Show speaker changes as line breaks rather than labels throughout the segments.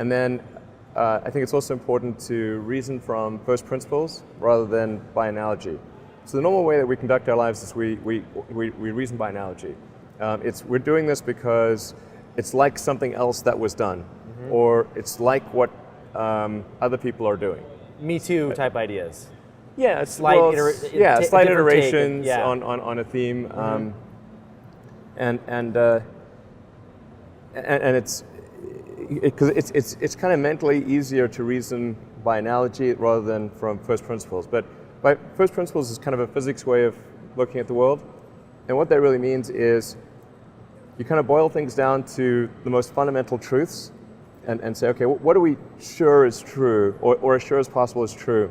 And then I think it's also important to reason from first principles rather than by analogy. So the normal way that we conduct our lives is we reason by analogy. We're doing this because it's like something else that was done, or it's like what other people are doing.
Me too type ideas.
Yeah,
Slight
iterations
yeah.
on a theme, and it's because it's kind of mentally easier to reason by analogy rather than from first principles. But by first principles is kind of a physics way of looking at the world, and what that really means is you kind of boil things down to the most fundamental truths, and say, okay, what are we sure is true, or as sure as possible is true,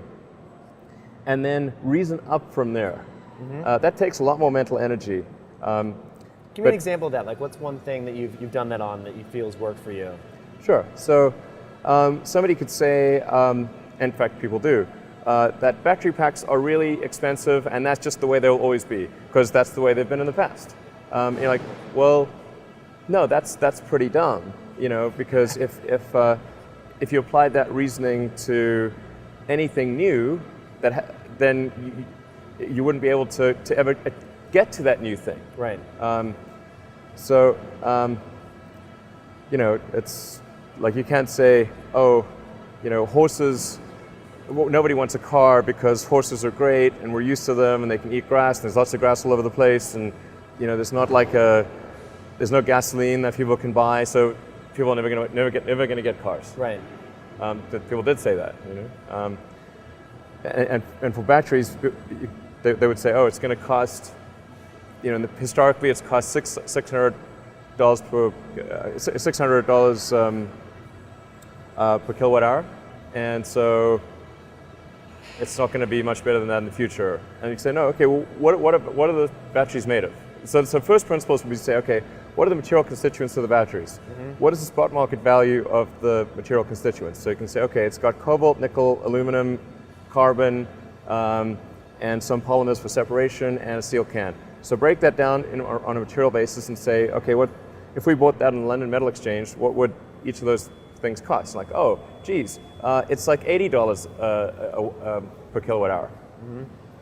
and then reason up from there. That takes a lot more mental energy.
Give me an example of that. Like, what's one thing that you've done that on that you feel has worked for you?
Sure. So somebody could say, in fact people do, that battery packs are really expensive and that's just the way they'll always be, because that's the way they've been in the past. You're like, well, no, that's pretty dumb, because if you applied that reasoning to anything new, then you wouldn't be able to ever get to that new thing.
Right.
It's like you can't say, oh, horses, nobody wants a car because horses are great and we're used to them and they can eat grass and there's lots of grass all over the place, and there's no gasoline that people can buy, so people are never going to get cars.
Right.
People did say that, and for batteries, they would say, oh, it's going to cost, historically it's cost $600 per kilowatt hour, and so it's not going to be much better than that in the future. And you say, no, okay, well, what are the batteries made of? So first principles would be to say, okay, what are the material constituents of the batteries? What is the spot market value of the material constituents? So you can say, okay, it's got cobalt, nickel, aluminum, carbon, and some polymers for separation, and a steel can. So break that down on a material basis and say, okay, if we bought that in the London Metal Exchange, what would each of those things cost? Like, oh, geez, it's like $80 per kilowatt hour.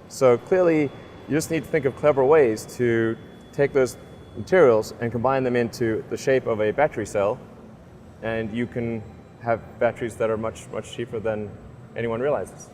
So clearly, you just need to think of clever ways to take those materials and combine them into the shape of a battery cell, and you can have batteries that are much, much cheaper than anyone realizes.